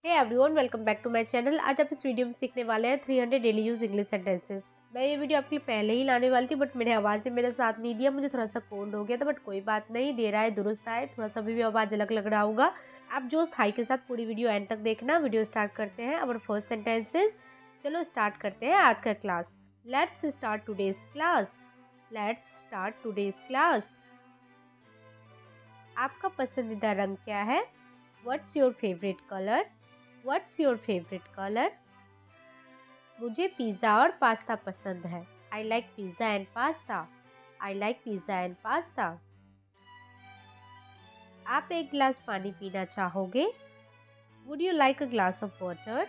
Hey everyone, welcome back to my channel. आज आप इस वीडियो में सीखने वाले हैं 300 डेली यूज इंग्लिश सेंटेंसेस। मैं ये वीडियो आपके लिए पहले ही लाने वाली थी, बट मेरे आवाज़ ने मेरा साथ नहीं दिया। मुझे थोड़ा सा कोल्ड हो गया था, बट कोई बात नहीं, दे रहा है दुरुस्त आए। थोड़ा सा भी आवाज़ अलग लग रहा होगा। आप जो हाई के साथ पूरी वीडियो एंड तक देखना। वीडियो स्टार्ट करते हैं अवर फर्स्ट सेंटेंसेस। चलो स्टार्ट करते हैं आज का class. Let's start today's class. Let's start today's class. आपका पसंदीदा रंग क्या है? What's your favourite colour? What's your favourite colour? मुझे पिज़्ज़ा और पास्ता पसंद है। I like pizza and pasta. I like pizza and pasta. आप एक गिलास पानी पीना चाहोगे? Would you like a glass of water?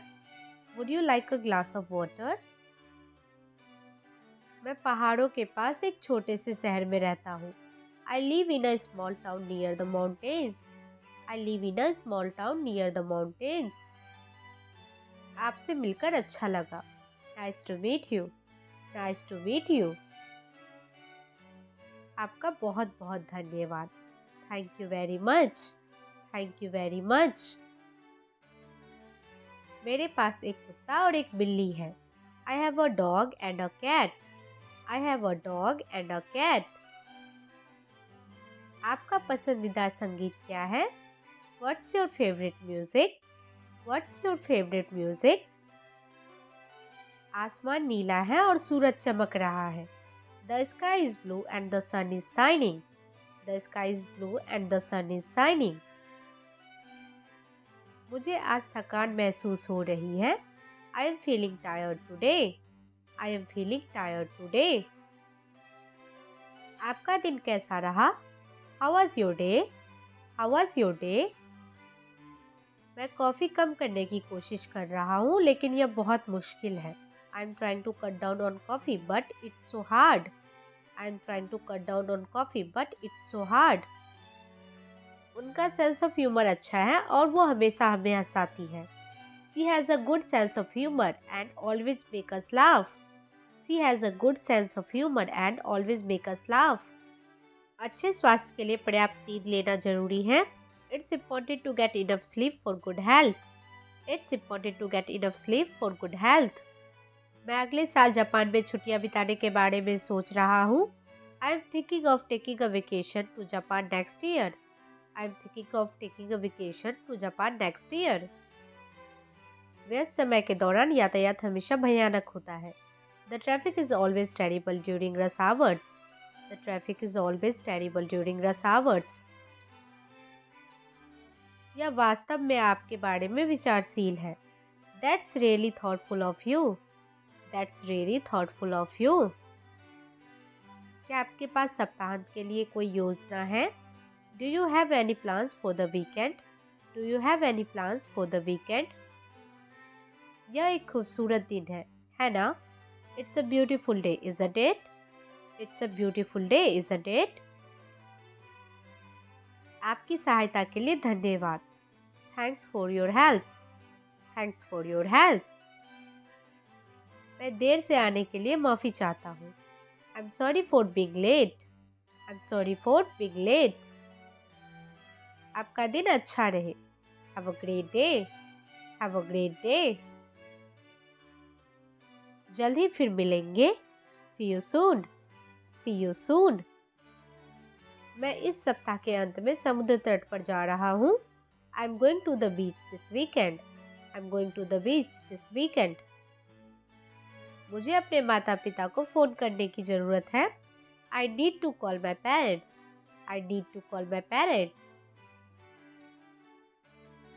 Would you like a glass of water? मैं पहाड़ों के पास एक छोटे से शहर में रहता हूँ। I live in a small town near the mountains. I live in a small town near the mountains. आपसे मिलकर अच्छा लगा। Nice to meet you. Nice to meet you. आपका बहुत बहुत धन्यवाद। Thank you very much. Thank you very much. मेरे पास एक कुत्ता और एक बिल्ली है। I have a dog and a cat. I have a dog and a cat. आपका पसंदीदा संगीत क्या है? What's your favourite music? What's your favourite music? आसमान नीला है और सूरज चमक रहा है। The sky is blue and the sun is shining. The sky is blue and the sun is shining. मुझे आज थकान महसूस हो रही है। I am feeling tired today. I am feeling tired today. आपका दिन कैसा रहा? How was your day? How was your day? मैं कॉफ़ी कम करने की कोशिश कर रहा हूँ, लेकिन यह बहुत मुश्किल है। I am trying to cut down on coffee, but it's so hard. I am trying to cut down on coffee, but it's so hard. उनका सेंस ऑफ ह्यूमर अच्छा है और वो हमेशा हमें हंसाती है। She has a good sense of humor and always make us laugh. She has a good sense of humor and always make us laugh. अच्छे स्वास्थ्य के लिए पर्याप्त नींद लेना जरूरी है। It's important to get enough sleep for good health. It's important to get enough sleep for good health. मैं अगले साल जापान में छुट्टियां बिताने के बारे में सोच रहा हूँ। I am thinking of taking a vacation to Japan next year. I am thinking of taking a vacation to Japan next year. व्यस्त समय के दौरान यातायात हमेशा भयानक होता है। The traffic is always terrible during rush hours. The traffic is always terrible during rush hours. यह वास्तव में आपके बारे में विचारशील है। That's really thoughtful of you. That's really thoughtful of you. क्या आपके पास सप्ताहांत के लिए कोई योजना है? Do you have any plans for the weekend? Do you have any plans for the weekend? यह एक खूबसूरत दिन है ना? It's a beautiful day, isn't it? It's a beautiful day, isn't it? आपकी सहायता के लिए धन्यवाद। Thanks for your help. Thanks for your help. मैं देर से आने के लिए माफ़ी चाहता हूँ। I'm sorry for being late. I'm sorry for being late. आपका दिन अच्छा रहे। Have a great day. Have a great day. जल्द ही फिर मिलेंगे। See you soon. See you soon. मैं इस सप्ताह के अंत में समुद्र तट पर जा रहा हूँ। I'm going to the beach this weekend. I'm going to the beach this weekend. मुझे अपने माता पिता को फ़ोन करने की ज़रूरत है। I need to call my parents. I need to call my parents.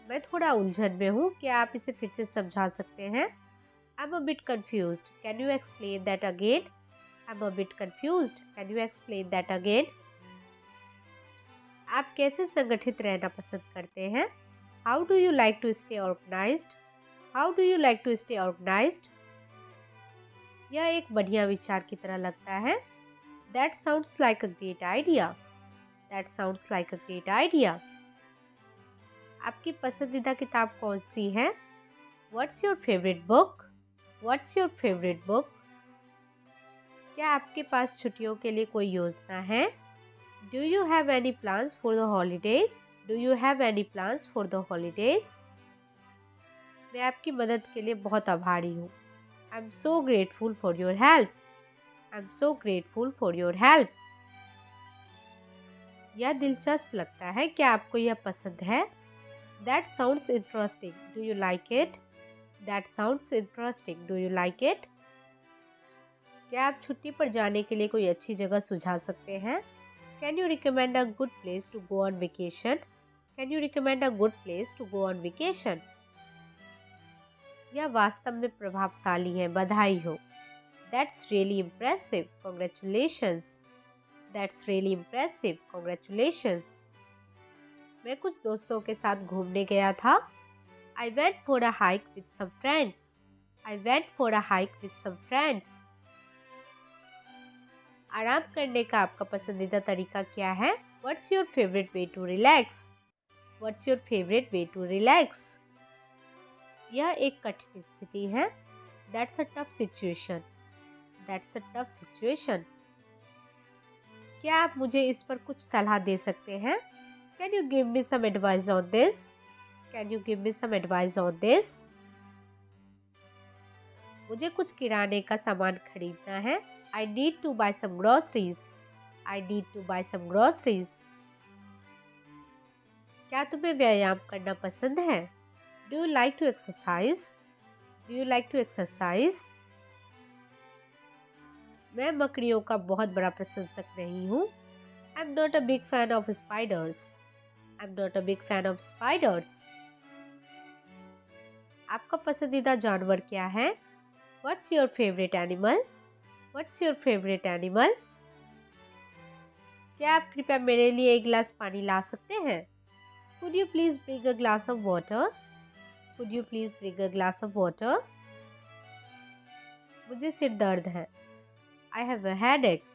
मैं थोड़ा उलझन में हूँ। क्या आप इसे फिर से समझा सकते हैं? I'm a bit confused. Can you explain that again? I'm a bit confused. Can you explain that again? आप कैसे संगठित रहना पसंद करते हैं? How do you like to stay organized? How do you like to stay organized? यह एक बढ़िया विचार की तरह लगता है। That sounds like a great idea. That sounds like a great idea. आपकी पसंदीदा किताब कौन सी है? What's your favorite book? What's your favorite book? क्या आपके पास छुट्टियों के लिए कोई योजना है? Do you have any plans for the holidays? Do you have any plans for the holidays? मैं आपकी मदद के लिए बहुत आभारी हूँ। I am so grateful for your help. I am so grateful for your help. यह दिलचस्प लगता है, क्या आपको यह पसंद है? That sounds interesting, do you like it? That sounds interesting, do you like it? क्या आप छुट्टी पर जाने के लिए कोई अच्छी जगह सुझा सकते हैं? Can you recommend a good place to go on vacation? Can you recommend a good place to go on vacation? यह वास्तव में प्रभावशाली है, बधाई हो। That's really impressive, congratulations. That's really impressive, congratulations. मैं कुछ दोस्तों के साथ घूमने गया था। I went for a hike with some friends. I went for a hike with some friends. आराम करने का आपका पसंदीदा तरीका क्या है? What's your favourite way to relax? What's your favourite way to relax? यह एक कठिन स्थिति है। That's a tough situation. That's a tough situation. क्या आप मुझे इस पर कुछ सलाह दे सकते हैं? Can you give me some advice on this? Can you give me some advice on this? मुझे कुछ किराने का सामान खरीदना है। I need to buy some groceries. I need to buy some groceries. क्या तुम्हें व्यायाम करना पसंद है? Do you like to exercise? Do you like to exercise? मैं मकड़ियों का बहुत बड़ा प्रशंसक नहीं हूँ। I'm not a big fan of spiders. I'm not a big fan of spiders. आपका पसंदीदा जानवर क्या है? What's your favorite animal? What's your favorite animal? क्या आप कृपया मेरे लिए एक गिलास पानी ला सकते हैं? Could you please bring a glass of water? Could you please bring a glass of water? मुझे सिर दर्द है। I have a headache.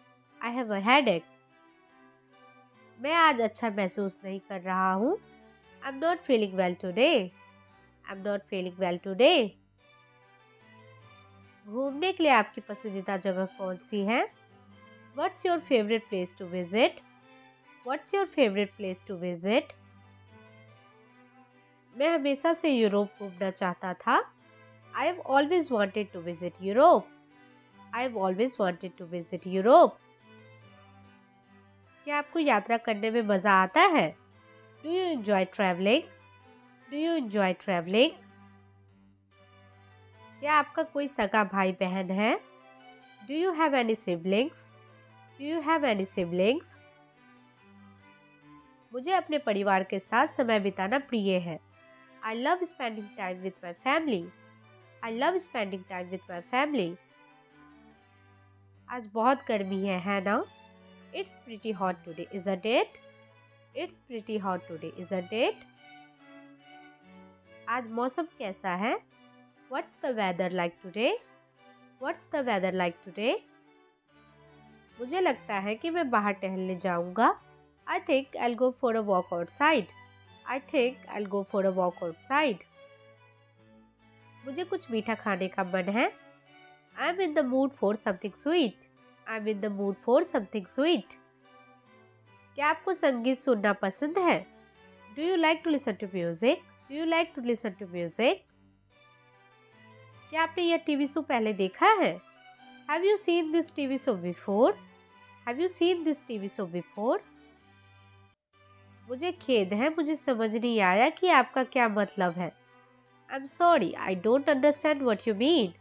I have a headache. मैं आज अच्छा महसूस नहीं कर रहा हूँ। I'm not feeling well today. I'm not feeling well today. घूमने के लिए आपकी पसंदीदा जगह कौन सी है? What's your favorite place to visit? What's your favorite place to visit? मैं हमेशा से यूरोप घूमना चाहता था। I have always wanted to visit Europe. I have always wanted to visit Europe. क्या आपको यात्रा करने में मज़ा आता है? Do you enjoy traveling? Do you enjoy traveling? क्या आपका कोई सगा भाई बहन है? Do you have any siblings? Do you have any siblings? मुझे अपने परिवार के साथ समय बिताना प्रिय है। I love spending time with my family. I love spending time with my family. आज बहुत गर्मी है ना? It's pretty hot today, isn't it? It's pretty hot today, isn't it? आज मौसम कैसा है? What's the weather like today? What's the weather like today? मुझे लगता है कि मैं बाहर टहलने जाऊंगा। I think I'll go for a walk outside. I think I'll go for a walk outside. मुझे कुछ मीठा खाने का मन है। I'm in the mood for something sweet. I'm in the mood for something sweet. क्या आपको संगीत सुनना पसंद है? Do you like to listen to music? Do you like to listen to music? क्या आपने यह टीवी शो पहले देखा है? Have you seen this TV show before? Have you seen this TV show before? मुझे खेद है, मुझे समझ नहीं आया कि आपका क्या मतलब है। I'm sorry, I don't understand what you mean.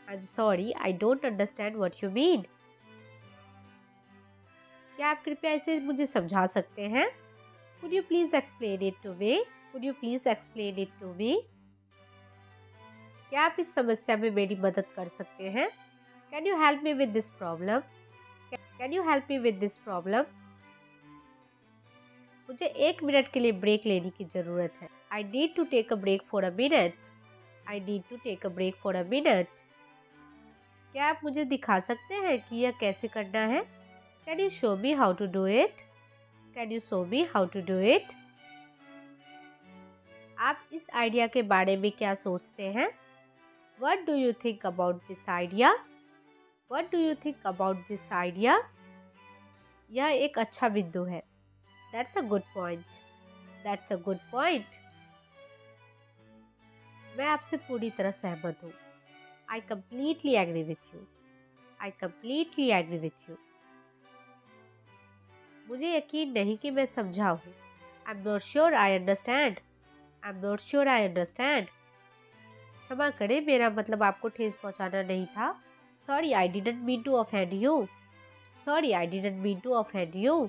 I'm sorry, I don't understand what you mean. क्या आप कृपया इसे मुझे समझा सकते हैं? Could you please explain it to me? Could you please explain it to me? क्या आप इस समस्या में मेरी मदद कर सकते हैं? Can you help me with this problem? Can you help me with this problem? मुझे 1 मिनट के लिए ब्रेक लेने की ज़रूरत है। I need to take a break for a minute. I need to take a break for a minute. क्या आप मुझे दिखा सकते हैं कि यह कैसे करना है? Can you show me how to do it? Can you show me how to do it? आप इस आइडिया के बारे में क्या सोचते हैं? What do you think about this idea? What do you think about this idea? यह एक अच्छा बिंदु है। That's a good point. That's a good point. मैं आपसे पूरी तरह सहमत हूँ। I completely agree with you. I completely agree with you. मुझे यकीन नहीं कि मैं समझा हूँ। I am not sure I understand. I am not sure I understand. क्षमा करें, मेरा मतलब आपको ठेस पहुंचाना नहीं था। Sorry I didn't mean to offend you. Sorry I didn't mean to offend you.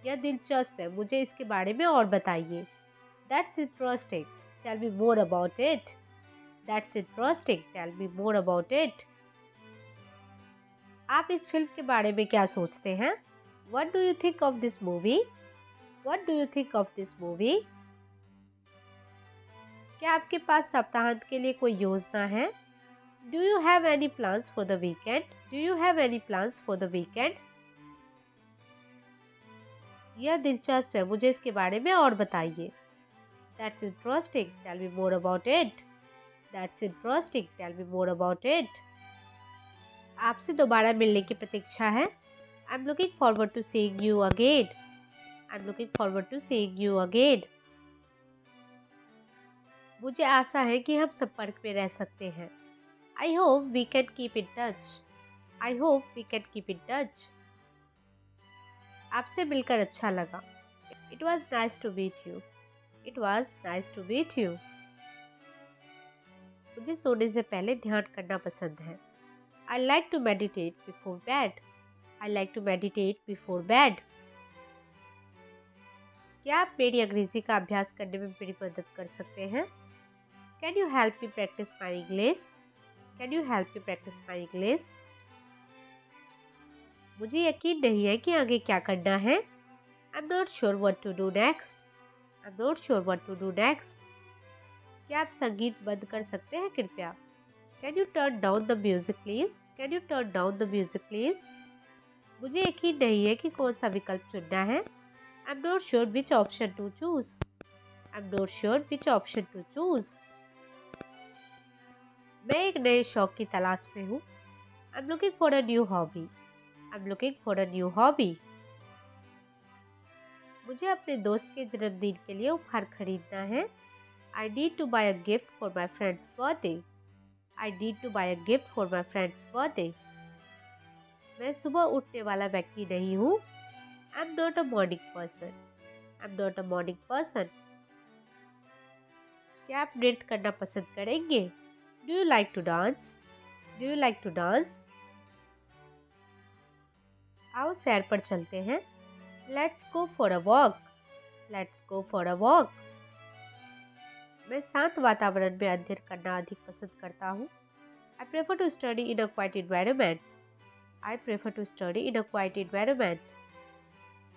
यह दिलचस्प है, मुझे इसके बारे में और बताइए। That's interesting, tell me more about it. That's interesting, tell me more about it. आप इस फिल्म के बारे में क्या सोचते हैं? What do you think of this movie? What do you think of this movie? क्या आपके पास सप्ताहांत के लिए कोई योजना है? Do you have any plans for the weekend? Do you have any plans for the weekend? यह दिलचस्प है, मुझे इसके बारे में और बताइए। That's interesting, tell me more about it. That's interesting, tell me more about it. आपसे दोबारा मिलने की प्रतीक्षा है। I'm looking forward to seeing you again. I'm looking forward to seeing you again. मुझे आशा है कि हम संपर्क में रह सकते हैं। I hope we can keep in touch. I hope we can keep in touch. आपसे मिलकर अच्छा लगा। It was nice to meet you. It was nice to meet you. मुझे सोने से पहले ध्यान करना पसंद है। I like to meditate before bed. I like to meditate before bed. क्या आप मेरी अंग्रेजी का अभ्यास करने में मेरी मदद कर सकते हैं? Can you help me practice my English? Can you help me practice my English? मुझे यकीन नहीं है कि आगे क्या करना है। I'm not sure what to do next. I'm not sure what to do next. क्या आप संगीत बंद कर सकते हैं कृपया? Can you turn down the music please? Can you turn down the music please? मुझे यकीन नहीं है कि कौन सा विकल्प चुनना है। I'm not sure which option to choose. I'm not sure which option to choose. मैं एक नए शौक की तलाश में हूँ। I'm looking for a new hobby. I'm looking for a new hobby. मुझे अपने दोस्त के जन्मदिन के लिए उपहार खरीदना है। I need to buy a gift for my friend's birthday. I need to buy a gift for my friend's birthday. मैं सुबह उठने वाला व्यक्ति नहीं हूँ। I'm not a morning person. I'm not a morning person. क्या आप नृत्य करना पसंद करेंगे? Do you like to dance? Do you like to dance? आओ सैर पर चलते हैं। Let's go for a walk. Let's go for a walk. मैं शांत वातावरण में अध्ययन करना अधिक पसंद करता हूँ। I prefer to study in a quiet environment. I prefer to study in a quiet environment.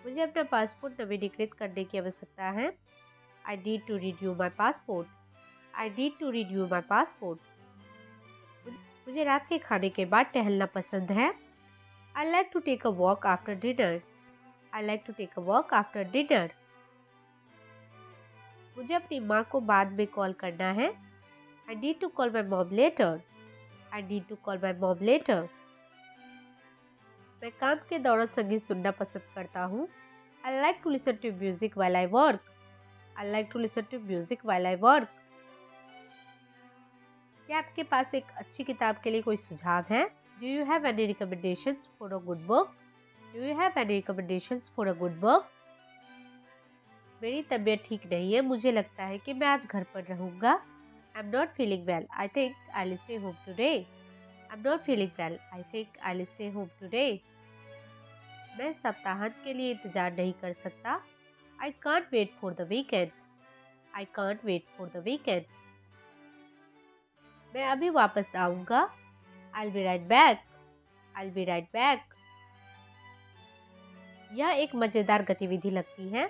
मुझे अपना पासपोर्ट नवीनीकृत करने की आवश्यकता है। I need to renew my passport. I need to renew my passport. मुझे रात के खाने के बाद टहलना पसंद है। I like to take a walk after dinner. I like to take a walk after dinner. मुझे अपनी माँ को बाद में कॉल करना है। I need to call my mom later. I need to call my mom later. मैं काम के दौरान संगीत सुनना पसंद करता हूँ। I like to listen to music while I work. I like to listen to music while I work. क्या आपके पास एक अच्छी किताब के लिए कोई सुझाव है? Do you have any recommendations for a good book? Do you have any recommendations for a good book? मेरी तबीयत ठीक नहीं है, मुझे लगता है कि मैं आज घर पर रहूँगा। I'm not feeling well. I think I'll stay home today. I'm not feeling well. I think I'll stay home today. मैं सप्ताहांत के लिए इंतजार नहीं कर सकता। I can't wait for the weekend. I can't wait for the weekend. मैं अभी वापस आऊँगा। I'll be right back. I'll be right back. यह एक मज़ेदार गतिविधि लगती है।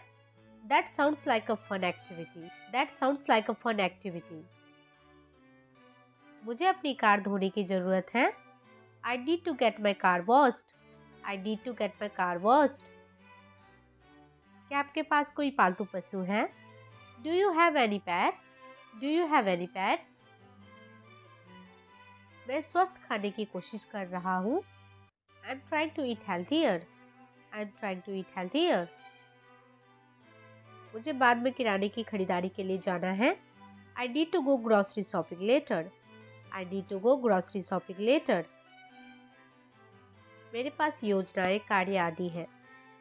That sounds like a fun activity. That sounds like a fun activity. मुझे अपनी कार धोने की ज़रूरत है। I need to get my car washed. I need to get my car washed. क्या आपके पास कोई पालतू पशु है? Do you have any pets? Do you have any pets? मैं स्वस्थ खाने की कोशिश कर रहा हूँ। I'm trying to eat healthier. I'm trying to eat healthier. मुझे बाद में किराने की खरीदारी के लिए जाना है। I need to go grocery shopping later. I need to go grocery shopping later. मेरे पास योजनाएं, कार्य आदि हैं.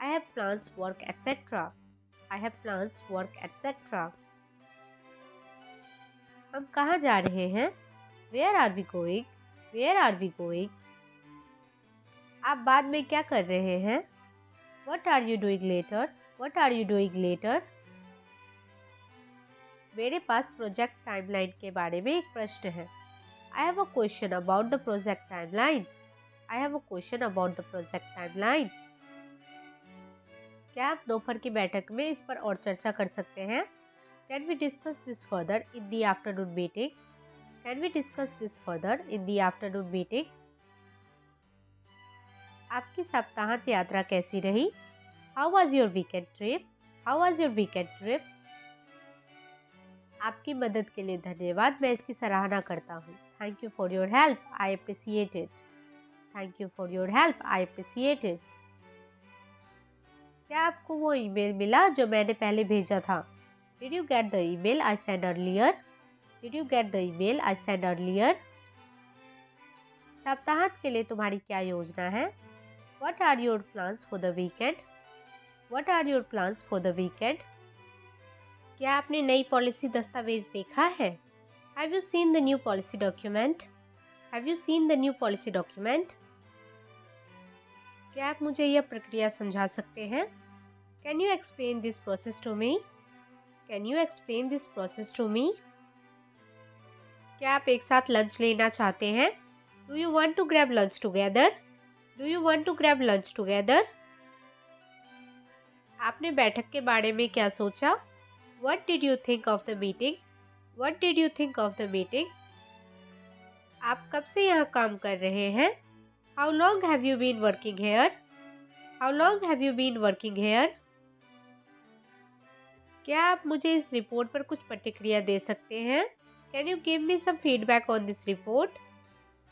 I have plans, work, etc. I have plans, work, etc. हम कहाँ जा रहे हैं? Where are we going? Where are we going? आप बाद में क्या कर रहे हैं? What are you doing later? What are you doing later? मेरे पास प्रोजेक्ट टाइमलाइन के बारे में एक प्रश्न है. I have a question about the project timeline. I have a question about the project timeline. क्या आप दोपहर की बैठक में इस पर और चर्चा कर सकते हैं? Can we discuss this further in the afternoon meeting? Can we discuss this further in the afternoon meeting? आपकी सप्ताहांत यात्रा कैसी रही? How was your weekend trip? How was your weekend trip? आपकी मदद के लिए धन्यवाद, मैं इसकी सराहना करता हूँ. Thank you for your help. I appreciate it. Thank you for your help. I appreciate it. क्या आपको वो ईमेल मिला जो मैंने पहले भेजा था? Did you get the email I sent earlier? Did you get the email I sent earlier? सप्ताहांत के लिए तुम्हारी क्या योजना है? What are your plans for the weekend? What are your plans for the weekend? क्या आपने नई पॉलिसी दस्तावेज देखा है? Have you seen the new policy document? Have you seen the new policy document? क्या आप मुझे यह प्रक्रिया समझा सकते हैं? Can you explain this process to me? Can you explain this process to me? क्या आप एक साथ लंच लेना चाहते हैं? Do you want to grab lunch together? Do you want to grab lunch together? आपने बैठक के बारे में क्या सोचा? What did you think of the meeting? What did you think of the meeting? आप कब से यहाँ काम कर रहे हैं? How long have you been working here? How long have you been working here? क्या आप मुझे इस रिपोर्ट पर कुछ प्रतिक्रिया दे सकते हैं? Can you give me some feedback on this report?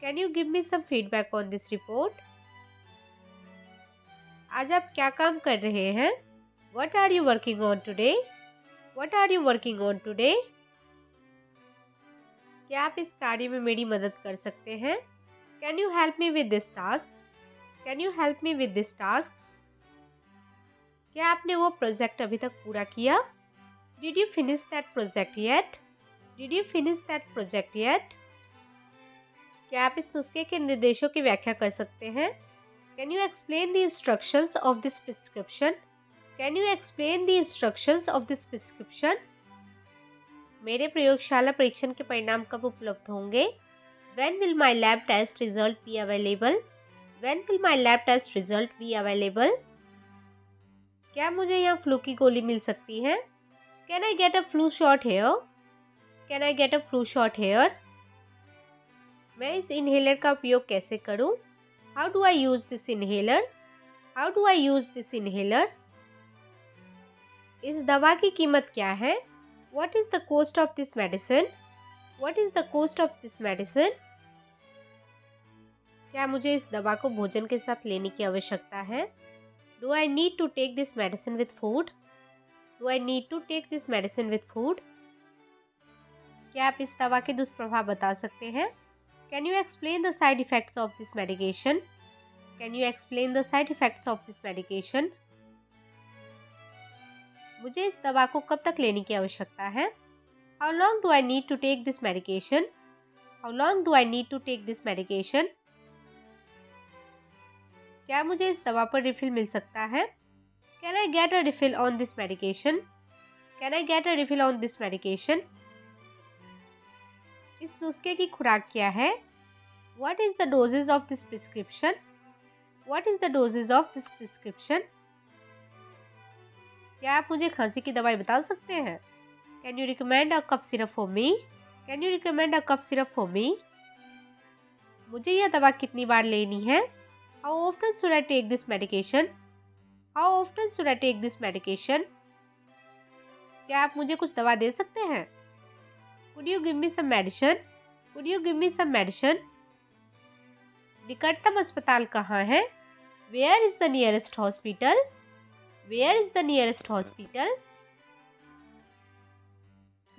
Can you give me some feedback on this report? आज आप क्या काम कर रहे हैं? What are you working on today? What are you working on today? क्या आप इस कार्य में मेरी मदद कर सकते हैं? Can you help me with this task? Can you help me with this task? क्या आपने वो प्रोजेक्ट अभी तक पूरा किया? Did you finish that project yet? Did you finish that project yet? क्या आप इस नुस्खे के निर्देशों की व्याख्या कर सकते हैं? Can you explain the instructions of this prescription? Can you explain the instructions of this prescription? मेरे प्रयोगशाला परीक्षण के परिणाम कब उपलब्ध होंगे? When will my lab test result be available? When will my lab test result be available? क्या मुझे यहाँ फ्लू की गोली मिल सकती है? Can I get a flu shot here? Can I get a flu shot here? मैं इस inhaler का उपयोग कैसे करूँ? How do I use this inhaler? How do I use this inhaler? इस दवा की कीमत क्या है? What is the cost of this medicine? What is the cost of this medicine? क्या मुझे इस दवा को भोजन के साथ लेने की आवश्यकता है? Do I need to take this medicine with food? Do I need to take this medicine with food? क्या आप इस दवा के दुष्प्रभाव बता सकते हैं? Can you explain the side effects of this medication? Can you explain the side effects of this medication? मुझे इस दवा को कब तक लेने की आवश्यकता है? How long do I need to take this medication? How long do I need to take this medication? क्या मुझे इस दवा पर रिफिल मिल सकता है? Can I get a refill on this medication? Can I get a refill on this medication? इस नुस्खे की खुराक क्या है? What is the dosage of this prescription? What is the dosage of this prescription? क्या आप मुझे खांसी की दवाई बता सकते हैं? Can you recommend a cough syrup for me? Can you recommend a cough syrup for me? मुझे यह दवा कितनी बार लेनी है? How often should I take this medication? How often should I take this medication? क्या आप मुझे कुछ दवा दे सकते हैं? Could you give me some medicine? Could you give me some medicine? निकटतम अस्पताल कहाँ है? Where is the nearest hospital? Where is the nearest hospital?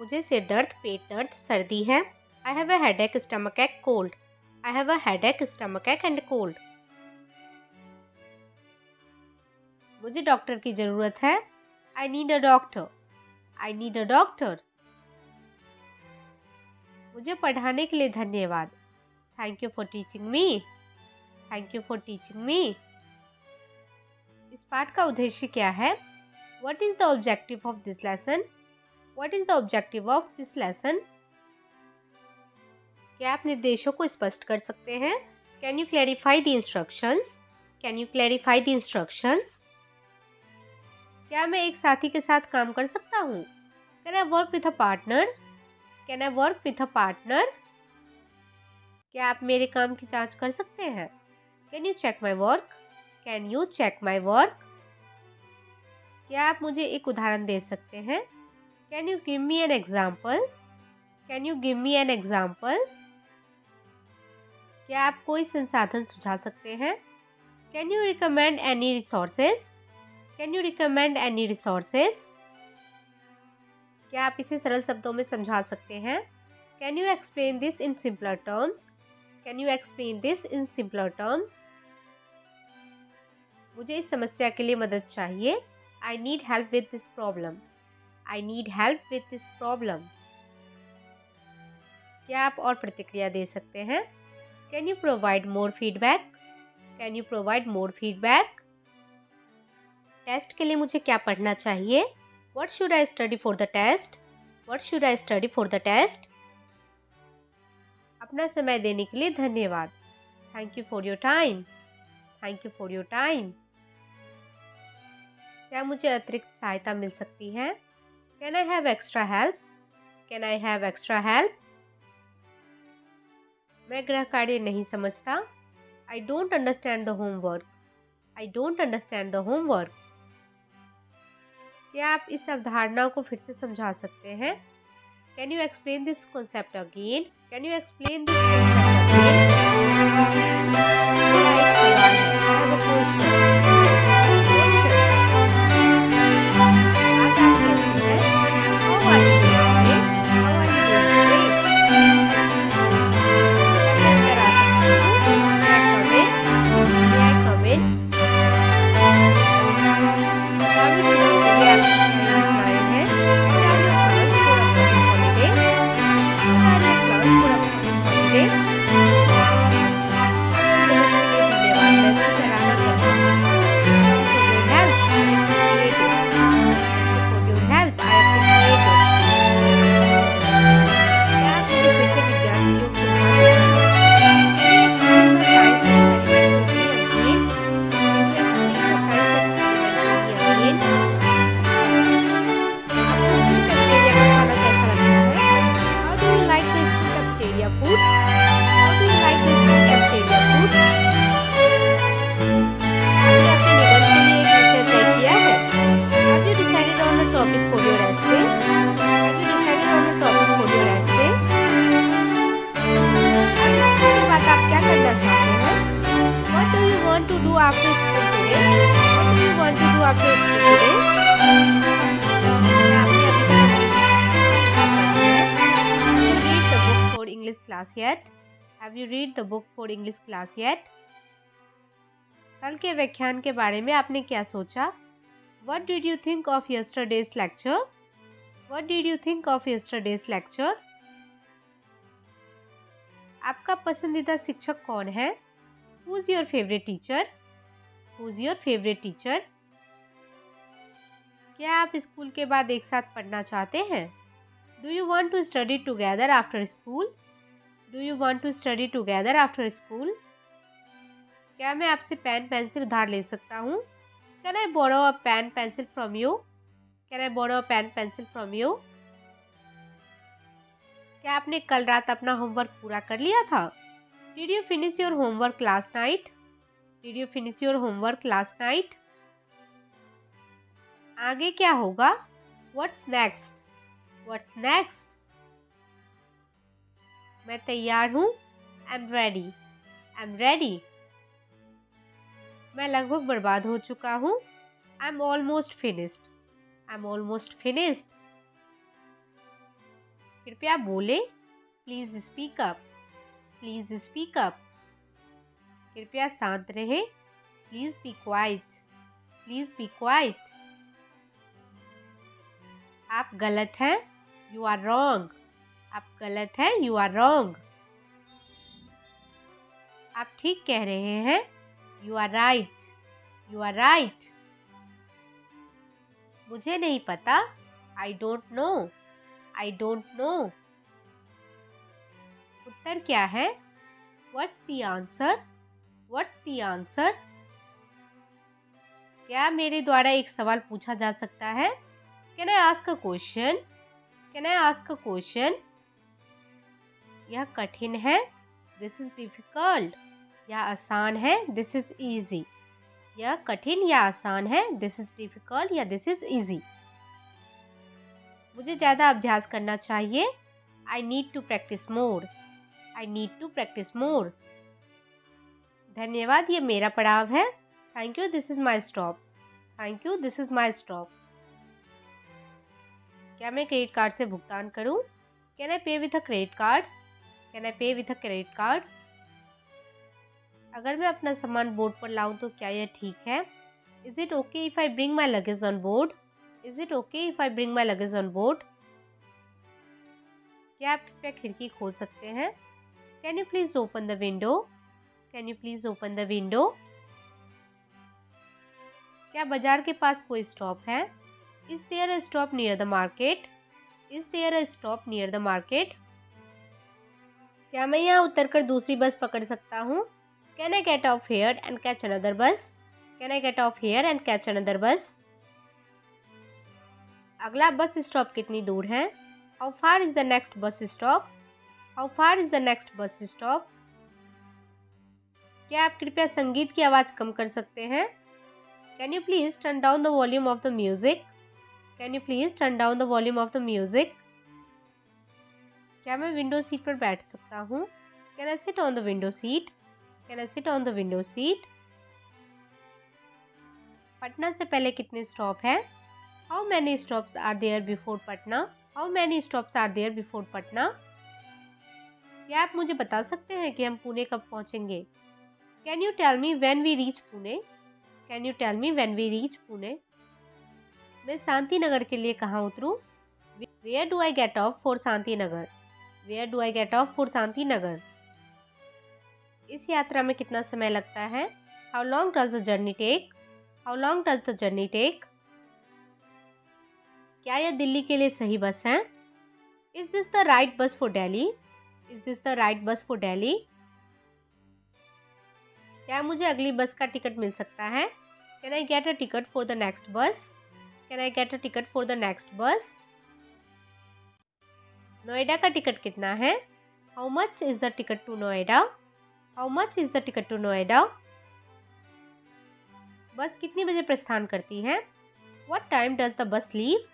मुझे सिर दर्द, पेट दर्द, सर्दी है। I have a headache, stomach ache, cold. I have a headache, stomach ache and cold. मुझे डॉक्टर की जरूरत है। I need a doctor. I need a doctor. मुझे पढ़ाने के लिए धन्यवाद। Thank you for teaching me. Thank you for teaching me. इस पाठ का उद्देश्य क्या है? What is the objective of this lesson? What is the objective of this lesson? क्या आप निर्देशों को स्पष्ट कर सकते हैं? Can you clarify the instructions? Can you clarify the instructions? क्या मैं एक साथी के साथ काम कर सकता हूँ? Can I work with a partner? Can I work with a partner? क्या आप मेरे काम की जांच कर सकते हैं? Can you check my work? Can you check my work? क्या आप मुझे एक उदाहरण दे सकते हैं? Can you give me an example? Can you give me an example? क्या आप कोई संसाधन सुझा सकते हैं? Can you recommend any resources? Can you recommend any resources? क्या आप इसे सरल शब्दों में समझा सकते हैं? Can you explain this in simpler terms? Can you explain this in simpler terms? मुझे इस समस्या के लिए मदद चाहिए। I need help with this problem. I need help with this problem. क्या आप और प्रतिक्रिया दे सकते हैं? Can you provide more feedback? Can you provide more feedback? Test के लिए मुझे क्या पढ़ना चाहिए? What should I study for the test? What should I study for the test? अपना समय देने के लिए धन्यवाद। Thank you for your time. Thank you for your time. क्या मुझे अतिरिक्त सहायता मिल सकती है? Can I have extra help? Can I have extra help? मैं गृह कार्य नहीं समझता। I don't understand the homework. I don't understand the homework. क्या आप इस अवधारणा को फिर से समझा सकते हैं? Can you explain this concept again? Can you explain this concept again? मेरा एक सवाल है। I have a question. आज आप कैसी हैं? How are you doing today? How are you doing today? क्या मैं अंदर आ सकती हूँ? May I come in? May I come in? आगामी दिनों के लिए आपकी क्या योजनाएं हैं? What are your plans for upcoming holiday? What are your plans for upcoming holiday? आपकी मदद के लिए धन्यवाद। मैं इसकी सराहना करता हूँ। Thank you for your help. I appreciate it. क्या आप मुझे फिर से विज्ञान की योग समझा सकते हैं? How do you like the school cafeteria food? How do you like the school cafeteria food? आपने अपने निबंध के लिए एक विषय तय किया है? Have you decided on a topic for your essay? Have you decided on a topic for your essay? आज स्कूल के बाद आप क्या करना चाहते हैं? What do you want to do after school today? What do you want to do after school today? क्या आपने अभी तक Have you read the book for English class yet? Have you read the book for English class yet? कल के व्याख्यान के बारे में आपने क्या सोचा? What did you think of yesterday's lecture? What did you think of yesterday's lecture? आपका पसंदीदा शिक्षक कौन है? Who's your favorite teacher? Who's your favorite teacher? क्या आप स्कूल के बाद एक साथ पढ़ना चाहते हैं? Do you want to study together after school? Do you want to study together after school? क्या मैं आपसे पेन पेंसिल उधार ले सकता हूँ? Can I borrow a pen pencil from you? Can I borrow a pen pencil from you? क्या आपने कल रात अपना होमवर्क पूरा कर लिया था? Did you finish your homework last night? Did you finish your homework last night? आगे क्या होगा? What's next? What's next? मैं तैयार हूँ। I'm ready. I'm ready. मैं लगभग बर्बाद हो चुका हूँ। I'm almost finished. I'm almost finished. कृपया बोले। Please speak up. Please speak up. कृपया शांत रहे। Please be quiet. Please be quiet. आप गलत हैं। You are wrong. आप गलत हैं। You are wrong. आप ठीक कह रहे हैं। You are right. You are right. मुझे नहीं पता। I don't know. I don't know. उत्तर क्या है? What's the answer? What's the answer? क्या मेरे द्वारा एक सवाल पूछा जा सकता है? Can I ask a question? Can I ask a question? यह कठिन है। This is difficult. यह आसान है। This is easy. यह कठिन या आसान है। दिस इज डिफिकल्ट या दिस इज इजी। मुझे ज़्यादा अभ्यास करना चाहिए। I need to practice more. I need to practice more. धन्यवाद, ये मेरा पड़ाव है। Thank you, this is my stop. Thank you, this is my stop. क्या मैं क्रेडिट कार्ड से भुगतान करूं? कैन आई पे with a credit card? Can I पे विथ अ क्रेडिट कार्ड? अगर मैं अपना सामान बोर्ड पर लाऊं तो क्या यह ठीक है? Is it okay if I bring my luggage on board? Is it okay if I bring my luggage on board? क्या आप कृपया खिड़की खोल सकते हैं? Can you please open the window? Can you please open the window? क्या बाजार के पास कोई स्टॉप है? Is there a stop near the market? Is there a stop near the market? क्या मैं यहाँ उतरकर दूसरी बस पकड़ सकता हूँ? Can I get off here and catch another bus? Can I get off here and catch another bus? अगला बस स्टॉप कितनी दूर है? How far is the next bus stop? How far is the next bus stop? क्या आप कृपया संगीत की आवाज़ कम कर सकते हैं? Can you please turn down the volume of the music? Can you please turn down the volume of the music? क्या मैं विंडो सीट पर बैठ सकता हूँ? Can I sit on the window seat? Can I sit on the window seat? Patna से पहले कितने stop हैं? How many stops are there before Patna? How many stops are there before Patna? क्या आप मुझे बता सकते हैं कि हम पुणे कब पहुंचेंगे? Can you tell me when we reach Pune? Can you tell me when we reach Pune? मैं शांति नगर के लिए कहाँ उतरूँ? Where do I get off for Shanti Nagar? Where do I get off for Shanti Nagar? इस यात्रा में कितना समय लगता है? How long does the journey take? How long does the journey take? क्या यह दिल्ली के लिए सही बस है? Is this the right bus for Delhi? Is this the right bus for Delhi? क्या मुझे अगली बस का टिकट मिल सकता है? Can I get a ticket for the next bus? Can I get a ticket for the next bus? Noida का ticket कितना है? How much is the ticket to Noida? How much is the ticket to Noida? Bus कितनी बजे प्रस्थान करती है? What time does the bus leave?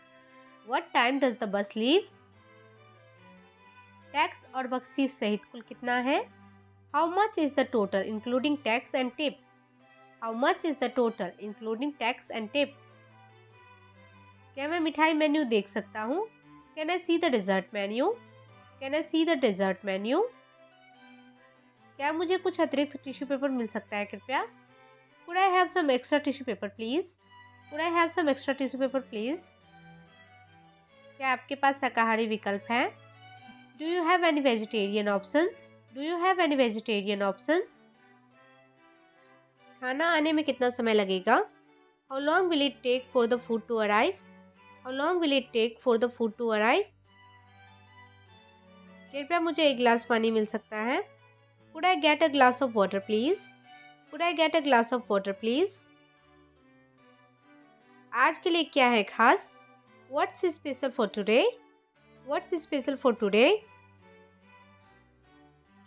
What time does the bus leave? Tax और बख्शीश सहित कुल कितना है? How much is the total including tax and tip? How much is the total including tax and tip? क्या मैं मिठाई menu देख सकता हूँ? Can I see the dessert menu? Can I see the dessert menu? क्या मुझे कुछ अतिरिक्त टिश्यू पेपर मिल सकता है कृपया? Could I have some extra tissue paper please? Could I have some extra tissue paper please? क्या आपके पास शाकाहारी विकल्प है? Do you have any vegetarian options? Do you have any vegetarian options? खाना आने में कितना समय लगेगा? How long will it take for the food to arrive? How long will it take for the food to arrive? कृपया मुझे एक गिलास पानी मिल सकता है? Could I get a glass of water please? Could I get a glass of water please? आज के लिए क्या है खास? What's special for today? What's special for today?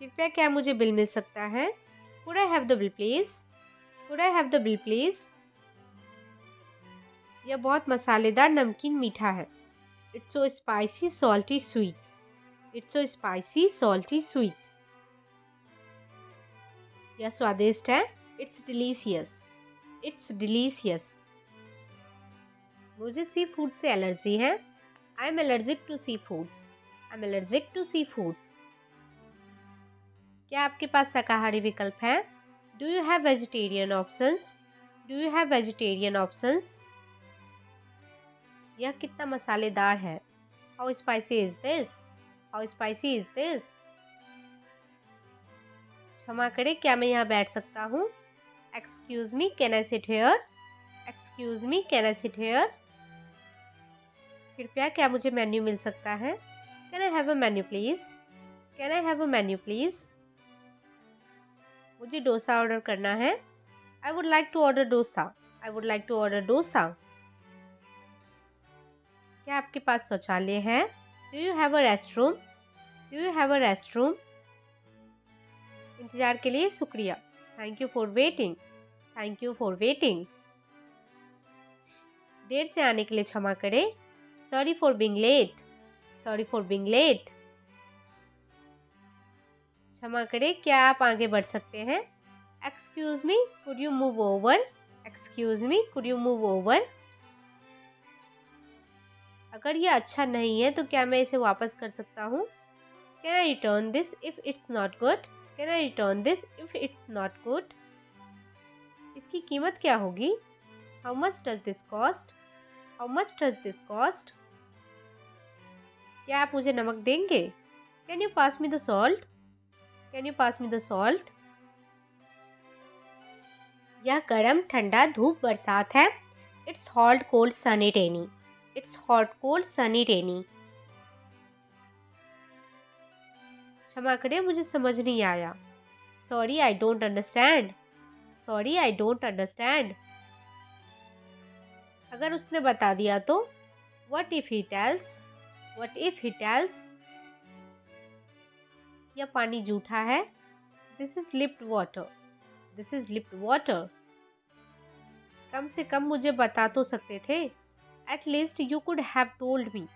कृपया क्या मुझे बिल मिल सकता है? Could I have the bill please? Could I have the bill please? यह बहुत मसालेदार नमकीन मीठा है. It's so spicy, salty, sweet. It's so spicy, salty, sweet. यह स्वादिष्ट है. It's delicious. It's delicious. मुझे सी फूड से एलर्जी है. I am allergic to sea foods. I'm allergic to seafoods. क्या आपके पास शाकाहारी विकल्प हैं? Do you have vegetarian options? Do you have vegetarian options? यह कितना मसालेदार है? How spicy is this? How spicy is this? क्षमा करें, क्या मैं यहाँ बैठ सकता हूँ? Excuse me, can I sit here? Excuse me, can I sit here? कृपया क्या मुझे मेन्यू मिल सकता है? Can I have a menu please? Can I have a menu please? मुझे डोसा ऑर्डर करना है। I would like to order dosa. I would like to order dosa. क्या आपके पास शौचालय है? Do you have a restroom? Do you have a restroom? इंतजार के लिए शुक्रिया। Thank you for waiting. Thank you for waiting. देर से आने के लिए क्षमा करें। Sorry for being late. Sorry for being late. क्षमा करें, क्या आप आगे बढ़ सकते हैं? Excuse me, could you move over? Excuse me, could you move over? अगर यह अच्छा नहीं है तो क्या मैं इसे वापस कर सकता हूँ? Can I return this if it's not good? Can I return this if it's not good? इसकी कीमत क्या होगी? How much does this cost? How much does this cost? क्या आप मुझे नमक देंगे? Can you pass me the salt? Can you pass me the salt? यह गर्म ठंडा धूप बरसात है। It's hot cold sunny rainy. It's hot cold sunny rainy. क्षमा करें, मुझे समझ नहीं आया। Sorry, I don't understand. Sorry, I don't understand. अगर उसने बता दिया तो? What if he tells? What if he tells? यह पानी जूठा है। This is lipped water. This is lipped water. कम से कम मुझे बता तो सकते थे। At least you could have told me.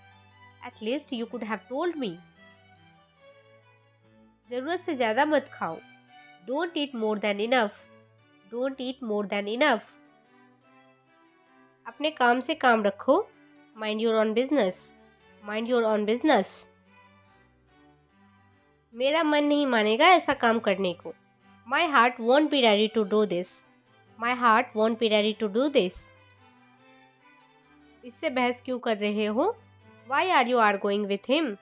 At least you could have told me. जरूरत से ज़्यादा मत खाओ। Don't eat more than enough. Don't eat more than enough. अपने काम से काम रखो। Mind your own business. Mind your own business. मेरा मन नहीं मानेगा ऐसा काम करने को। My heart won't be ready to do this. My heart won't be ready to do this. इससे बहस क्यों कर रहे हो? Why are you arguing with him?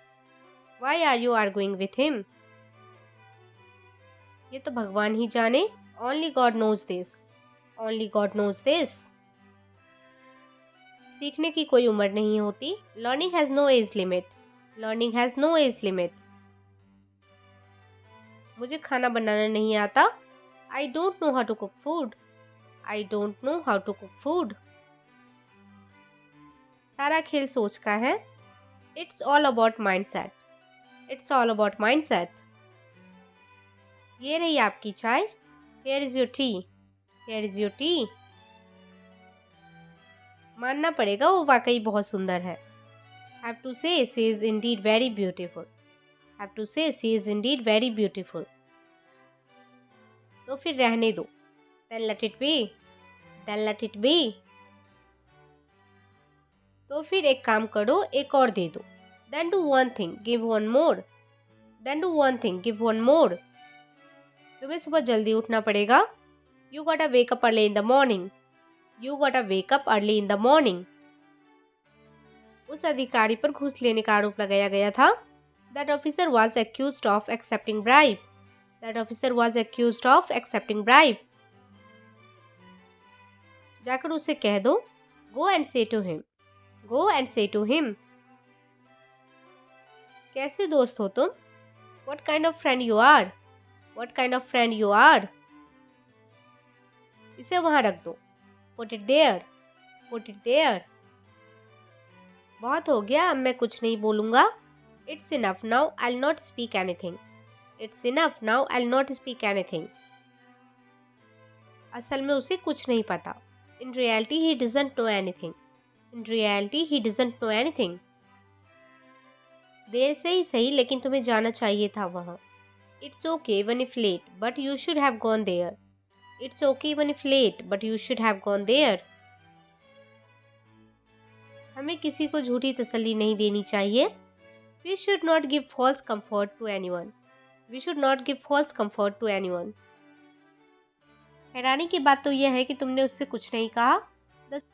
Why are you arguing with him? ये तो भगवान ही जाने। Only God knows this. Only God knows this. सीखने की कोई उम्र नहीं होती। Learning has no age limit. Learning has no age limit. मुझे खाना बनाना नहीं आता। I don't know how to cook food. I don't know how to cook food. सारा खेल सोच का है। It's all about mindset. It's all about mindset. ये रही आपकी चाय। Here is your tea. Here is your tea. मानना पड़ेगा वो वाकई बहुत सुंदर है। Have to say she is indeed very beautiful. Have to say she is indeed very beautiful. तो फिर रहने दो। Then let it be. Then let it be. तो फिर एक काम करो, एक और दे दो। Then do one thing, give one more. Then do one thing, give one more. तुम्हें सुबह जल्दी उठना पड़ेगा। You gotta wake up early in the morning. You gotta wake up early in the morning. उस अधिकारी पर घूस लेने का आरोप लगाया गया था। That officer was accused of accepting bribe. That officer was accused of accepting bribe. जाकर उसे कह दो। Go and say to him. Go and say to him. कैसे दोस्त हो तुम? What kind of friend you are? What kind of friend you are? इसे वहां रख दो। Put it there. Put it there. बहुत हो गया, अब मैं कुछ नहीं बोलूँगा। It's enough now, I'll not speak anything. It's enough now, I'll not speak anything. असल में उसे कुछ नहीं पता। In reality, he doesn't know anything. In reality, he doesn't know anything. देर से ही सही, लेकिन तुम्हें जाना चाहिए था वहाँ। It's okay even if late, but you should have gone there. It's okay even if late, but you should have gone there. हमें किसी को झूठी तसल्ली नहीं देनी चाहिए। We should not give false comfort to anyone. We should not give false comfort to anyone. हैरानी की बात तो यह है कि तुमने उससे कुछ नहीं कहा.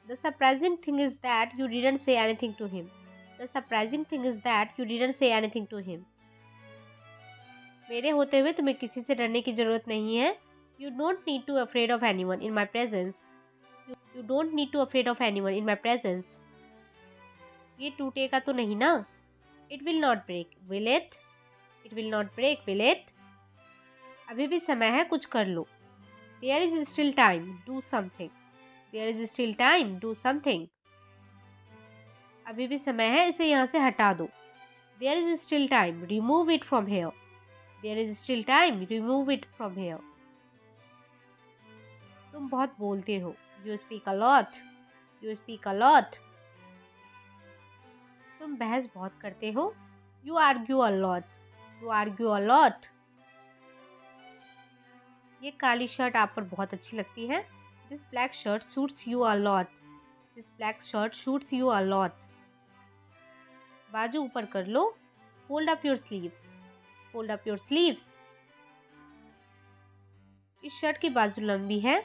The surprising thing is that you didn't say anything to him. The surprising thing is that you didn't say anything to him. मेरे होते हुए तुम्हें किसी से डरने की जरूरत नहीं है. You don't need to afraid of anyone in my presence. You don't need to afraid of anyone in my presence. ये टूटेगा तो नहीं ना? It will not break, will it? It will not break, will it? अभी भी समय है, कुछ कर लो. There is still time, do something. There is still time, do something. अभी भी समय है, इसे यहाँ से हटा दो. There is still time, remove it from here. There is still time, remove it from here. तुम बहुत बोलते हो. You speak a lot. You speak a lot. तुम बहस बहुत करते हो. You argue a lot. You argue a lot. ये काली शर्ट आप पर बहुत अच्छी लगती है. This black shirt suits you a lot. This black shirt suits you a lot. बाजू ऊपर कर लो. Fold up your sleeves. Fold up your sleeves. इस शर्ट की बाजू लंबी है.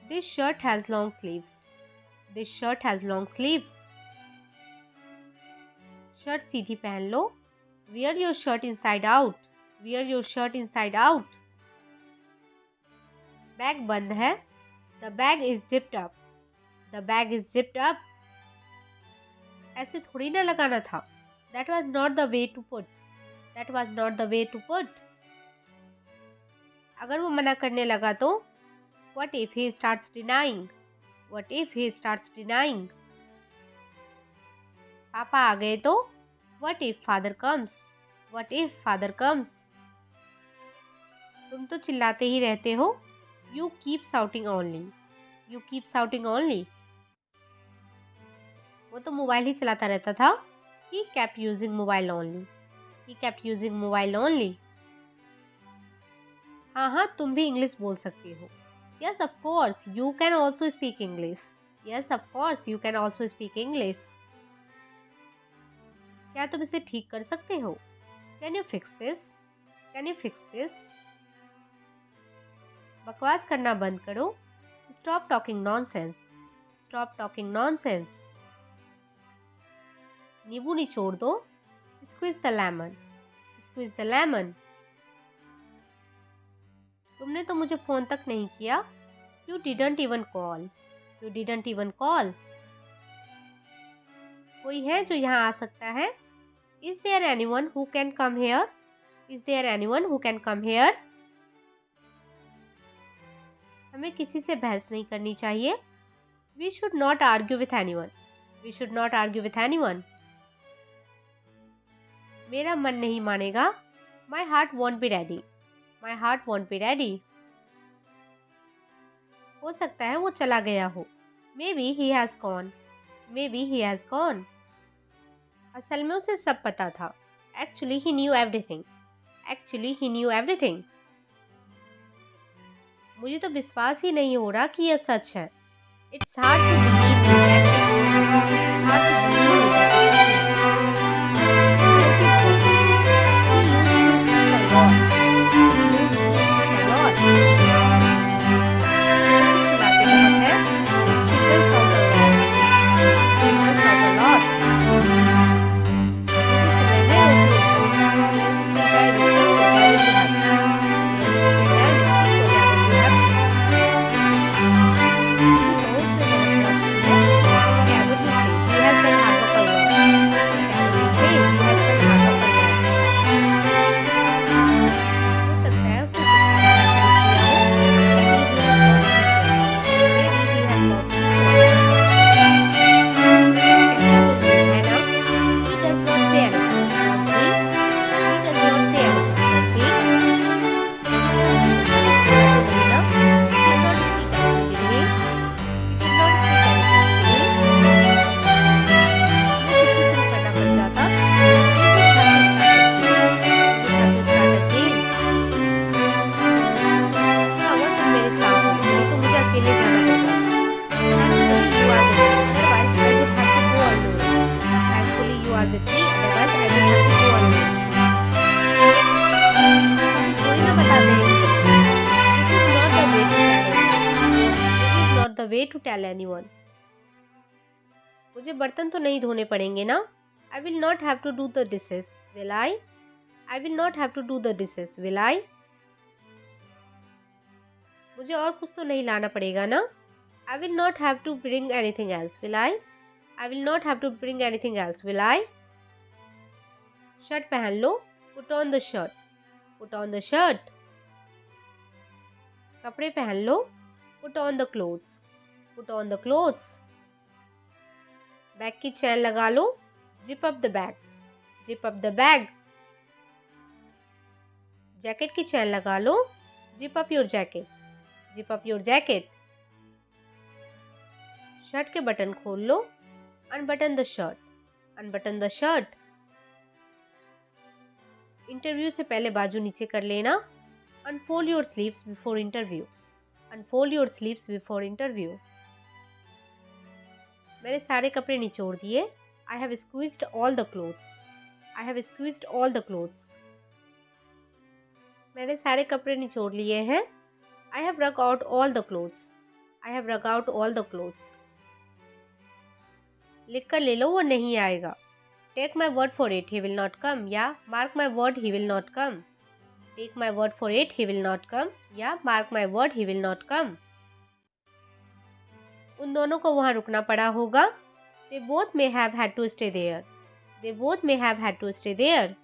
This shirt has long sleeves. This shirt has long sleeves. Shirt सीधी पहन लो. Wear your shirt inside out. Wear your shirt inside out. Bag बंद है. The bag is zipped up. The bag is zipped up. ऐसे थोड़ी ना लगाना था. That was not the way to put. That was not the way to put. अगर वो मना करने लगा तो What if he starts denying? What if he starts denying? पापा आ गए तो What if father comes? What if father comes? तुम तो चिल्लाते ही रहते हो. You keep shouting only. You keep shouting only. वो तो मोबाइल ही चलाता रहता था. He kept using mobile only. He kept using mobile only. हाँ हाँ, तुम भी इंग्लिश बोल सकते हो. Yes, of course. You can also speak English. Yes, of course. You can also speak English. क्या तुम इसे ठीक कर सकते हो? Can you fix this? Can you fix this? बकवास करना बंद करो. Stop talking nonsense. Stop talking nonsense. नींबू निचोड़ दो. Squeeze the lemon. Squeeze the lemon. तुमने तो मुझे फोन तक नहीं किया. You didn't even call. You didn't even call. कोई है जो यहाँ आ सकता है? Is there anyone who can come here? Is there anyone who can come here? हमें किसी से बहस नहीं करनी चाहिए. We should not argue with anyone. We should not argue with anyone. मेरा मन नहीं मानेगा. My heart won't be ready. My heart won't be ready. हो सकता है वो चला गया हो. Maybe he has gone. Maybe he has gone. असल में उसे सब पता था. Actually he knew everything. Actually he knew everything. मुझे तो विश्वास ही नहीं हो रहा कि यह सच है. It's hard to believe that it's hard to believe that to tell anyone. मुझे बर्तन तो नहीं धोने पड़ेंगे ना? I will not have to do the dishes, will I? I will not have to do the dishes, will I? मुझे और कुछ तो नहीं लाना पड़ेगा ना? I will not have to bring anything else, will I? I will not have to bring anything else, will I? Shirt पहन लो. Put on the shirt. Put on the shirt. कपड़े पहन लो. Put on the clothes. Put on the clothes. Bag की चैन लगा लो. Zip up the bag. Zip up the bag. Jacket की चैन लगा लो. Zip up your jacket. Zip up your jacket. Shirt के button खोल लो. Unbutton the shirt. Unbutton the shirt. Interview से पहले बाजू नीचे कर लेना. Unfold your sleeves before interview. Unfold your sleeves before interview. मैंने सारे कपड़े निचोड़ दिए. I have squeezed all the clothes. I have squeezed all the clothes. मैंने सारे कपड़े निचोड़ लिए हैं. I have wrung out all the clothes. I have wrung out all the clothes. लिख कर ले लो, वो नहीं आएगा. Take my word for it, he will not come. या mark my word, he will not come. Take my word for it, he will not come. या mark my word, he will not come. उन दोनों को वहां रुकना पड़ा होगा. They both may have had to stay there. They both may have had to stay there.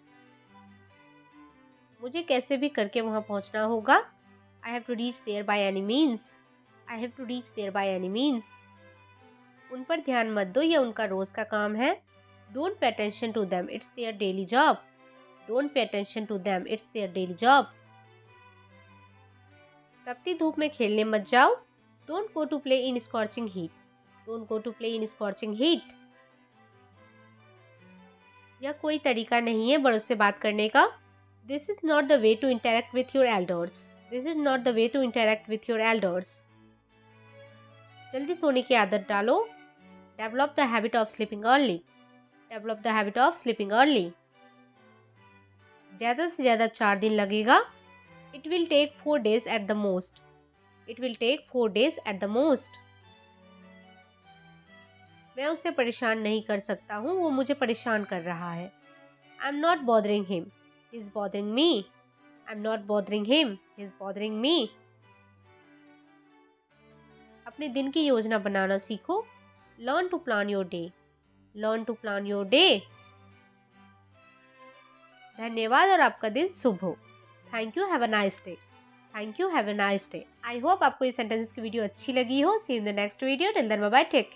मुझे कैसे भी करके वहां पहुंचना होगा. I have to reach there by any means. I have to reach there by any means. उन पर ध्यान मत दो, ये उनका रोज का काम है. Don't pay attention to them, it's their daily job. Don't pay attention to them, it's their daily job. तपती धूप में खेलने मत जाओ. Don't go to play in scorching heat. Don't go to play in scorching heat. यह कोई तरीका नहीं है बड़ों से बात करने का. This is not the way to interact with your elders. This is not the way to interact with your elders. जल्दी सोने की आदत डालो. Develop the habit of sleeping early. Develop the habit of sleeping early. ज़्यादा से ज़्यादा 4 दिन लगेगा. It will take 4 days at the most. It will take 4 days at the most. मैं उसे परेशान नहीं कर सकता हूँ, वो मुझे परेशान कर रहा है. I'm not bothering him. He's bothering me. I'm not bothering him. He's bothering me. अपने दिन की योजना बनाना सीखो. Learn to plan your day. Learn to plan your day. धन्यवाद और आपका दिन शुभ हो. Thank you. Have a nice day. Thank you. Have a nice day. I hope आपको ये सेंटेंस की वीडियो अच्छी लगी हो. See you in the next video. Till then, bye bye. Take care.